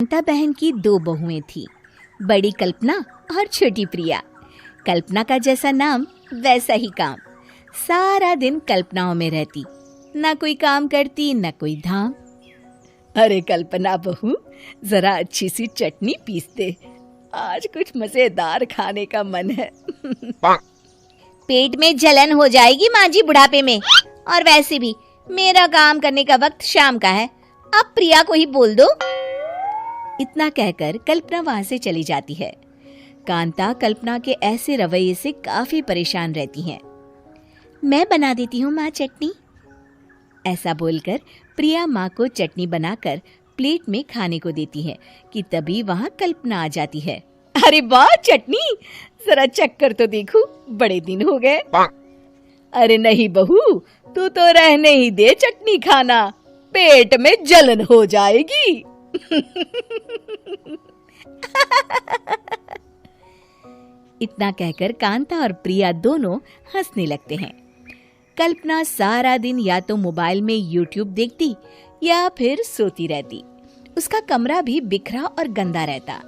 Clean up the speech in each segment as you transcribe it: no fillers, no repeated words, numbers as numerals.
कांता बहन की दो बहुएं थीं, बड़ी कल्पना और छोटी प्रिया। कल्पना का जैसा नाम वैसा ही काम। सारा दिन कल्पनाओं में रहती, ना कोई काम करती ना कोई धाम। अरे कल्पना बहू, जरा अच्छी सी चटनी पीस दे, आज कुछ मजेदार खाने का मन है। पेट में जलन हो जाएगी माँ जी बुढ़ापे में, और वैसे भी मेरा काम करने का वक्त शाम का है, अब प्रिया को ही बोल दो। इतना कहकर कल्पना वहां से चली जाती है। कांता कल्पना के ऐसे रवैये से काफी परेशान रहती हैं। मैं बना देती हूँ माँ चटनी, ऐसा बोलकर प्रिया माँ को चटनी बनाकर प्लेट में खाने को देती है कि तभी वहां कल्पना आ जाती है। अरे वाह चटनी, जरा चख कर तो देखूं, बड़े दिन हो गए। अरे नहीं बहू, तू तो रहने ही दे चटनी खाना, पेट में जलन हो जाएगी। इतना कहकर कांता और प्रिया दोनों हंसने लगते हैं। कल्पना सारा दिन या तो मोबाइल में यूट्यूब देखती या फिर सोती रहती। उसका कमरा भी बिखरा और गंदा रहता।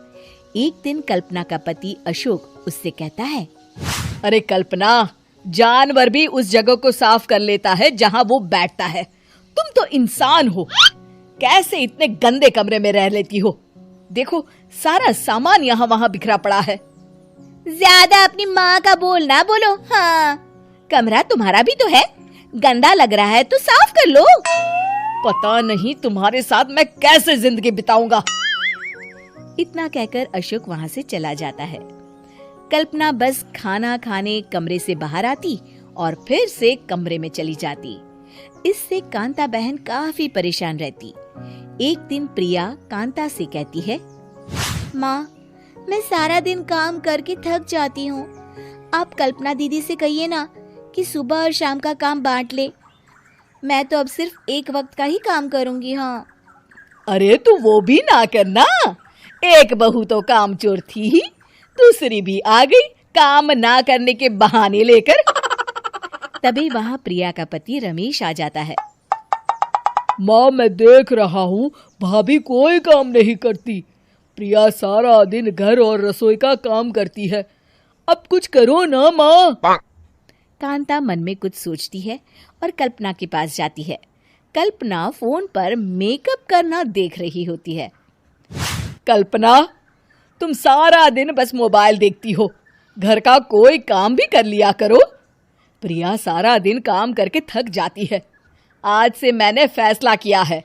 एक दिन कल्पना का पति अशोक उससे कहता है, अरे कल्पना, जानवर भी उस जगह को साफ कर लेता है जहां वो बैठता है, तुम तो इंसान हो, कैसे इतने गंदे कमरे में रह लेती हो? देखो सारा सामान यहाँ वहाँ बिखरा पड़ा है। ज्यादा अपनी माँ का बोल ना बोलो। हाँ, कमरा तुम्हारा भी तो है, गंदा लग रहा है तो साफ कर लो। पता नहीं तुम्हारे साथ मैं कैसे जिंदगी बिताऊंगा। इतना कहकर अशोक वहां से चला जाता है। कल्पना बस खाना खाने कमरे से बाहर आती और फिर से कमरे में चली जाती। इससे कांता बहन काफी परेशान रहती। एक दिन प्रिया कांता से कहती है, माँ, मैं सारा दिन काम करके थक जाती हूँ, आप कल्पना दीदी से कहिए ना कि सुबह और शाम का काम बांट ले, मैं तो अब सिर्फ एक वक्त का ही काम करूँगी। हाँ। अरे तू वो भी ना करना, एक बहू तो काम चोर थी ही, दूसरी भी आ गई काम ना करने के बहाने लेकर। तभी वहाँ प्रिया का पति रमेश आ जाता है। माँ, मैं देख रहा हूँ भाभी कोई काम नहीं करती, प्रिया सारा दिन घर और रसोई का काम करती है, अब कुछ करो ना माँ। कांता मन में कुछ सोचती है और कल्पना के पास जाती है। कल्पना फोन पर मेकअप करना देख रही होती है। कल्पना, तुम सारा दिन बस मोबाइल देखती हो, घर का कोई काम भी कर लिया करो। प्रिया सारा दिन काम करके थक जाती है, आज से मैंने फैसला किया है,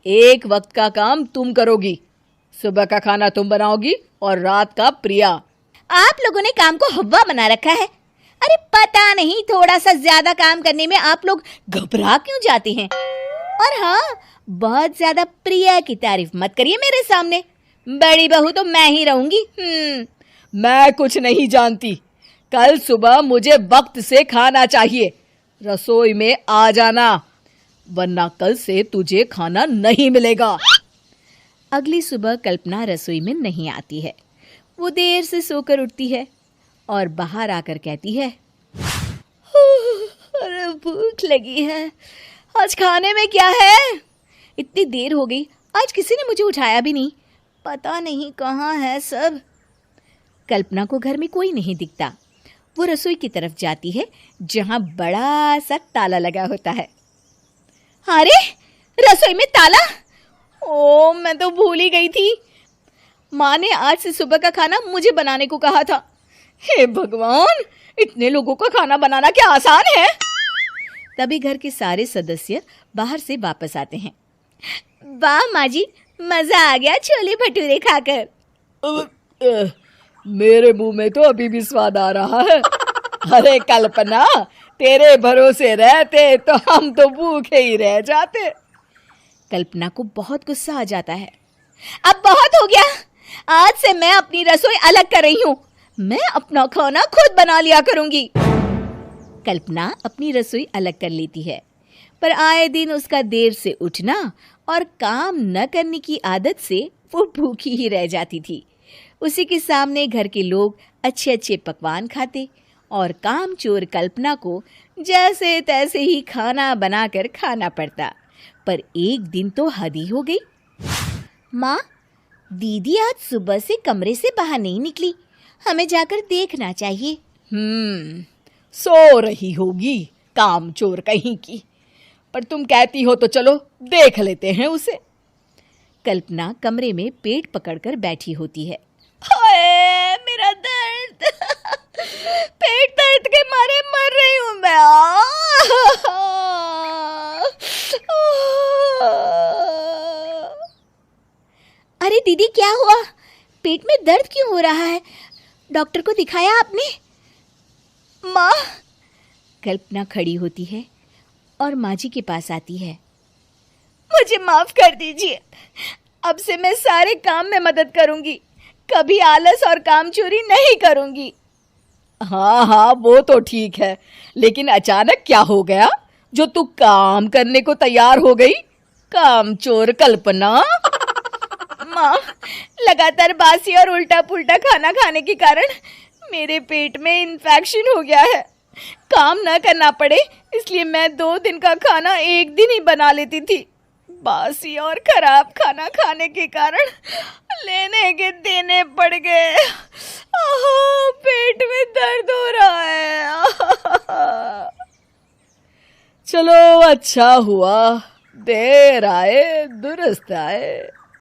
एक वक्त का काम तुम करोगी, सुबह का खाना तुम बनाओगी और रात का प्रिया। आप लोगों ने काम को हव्वा बना रखा है। अरे पता नहीं थोड़ा सा ज्यादा काम करने में आप लोग घबरा क्यों जाते हैं। और हाँ, बहुत ज्यादा प्रिया की तारीफ मत करिए मेरे सामने, बड़ी बहू तो मैं ही रहूंगी। मैं कुछ नहीं जानती, कल सुबह मुझे वक्त से खाना चाहिए, रसोई में आ जाना, वरना कल से तुझे खाना नहीं मिलेगा। अगली सुबह कल्पना रसोई में नहीं आती है। वो देर से सोकर उठती है और बाहर आकर कहती है, अरे भूख लगी है, आज खाने में क्या है? इतनी देर हो गई, आज किसी ने मुझे उठाया भी नहीं, पता नहीं कहाँ है सब। कल्पना को घर में कोई नहीं दिखता। वो रसोई की तरफ जाती है जहाँ बड़ा सा ताला लगा होता है। अरे रसोई में ताला? ओ, मैं तो भूल ही गई थी, माँ ने आज से सुबह का खाना मुझे बनाने को कहा था। हे भगवान, इतने लोगों का खाना बनाना क्या आसान है? तभी घर के सारे सदस्य बाहर से वापस आते हैं। वाह माँ जी, मजा आ गया छोले भटूरे खाकर। मेरे मुंह में तो अभी भी स्वाद आ रहा है। अरे कल्पना, तेरे भरोसे रहते तो हम तो भूखे ही रह जाते। कल्पना को बहुत गुस्सा आ जाता है। अब बहुत हो गया, आज से मैं अपनी रसोई अलग कर रही हूँ, मैं अपना खाना खुद बना लिया करूंगी। कल्पना अपनी रसोई अलग कर लेती है, पर आए दिन उसका देर से उठना और काम न करने की आदत से वो भूखी ही रह जाती थी। उसी के सामने घर के लोग अच्छे अच्छे पकवान खाते और कामचोर कल्पना को जैसे तैसे ही खाना बनाकर खाना पड़ता। पर एक दिन तो हद ही हो गई। माँ, दीदी आज सुबह से कमरे से बाहर नहीं निकली, हमें जाकर देखना चाहिए। सो रही होगी कामचोर कहीं की, पर तुम कहती हो तो चलो देख लेते हैं उसे। कल्पना कमरे में पेट पकड़कर बैठी होती है। हाय मेरा दर्द, पेट दर्द के मारे मर रही हूँ मैं। अरे दीदी क्या हुआ, पेट में दर्द क्यों हो रहा है? डॉक्टर को दिखाया आपने? माँ। कल्पना खड़ी होती है और माँ जी के पास आती है। मुझे माफ कर दीजिए, अब से मैं सारे काम में मदद करूंगी, कभी आलस और काम चोरी नहीं करूंगी। हाँ हाँ वो तो ठीक है, लेकिन अचानक क्या हो गया जो तू काम करने को तैयार हो गई? कामचोर कल्पना। माँ, लगातार बासी और उल्टा पुल्टा खाना खाने के कारण मेरे पेट में इन्फेक्शन हो गया है। काम न करना पड़े इसलिए मैं 2 दिन का खाना एक दिन ही बना लेती थी। बासी और खराब खाना खाने के कारण लेने के देने पड़ गए। पेट में दर्द हो रहा है। चलो अच्छा हुआ, देर आए दुरुस्त आए।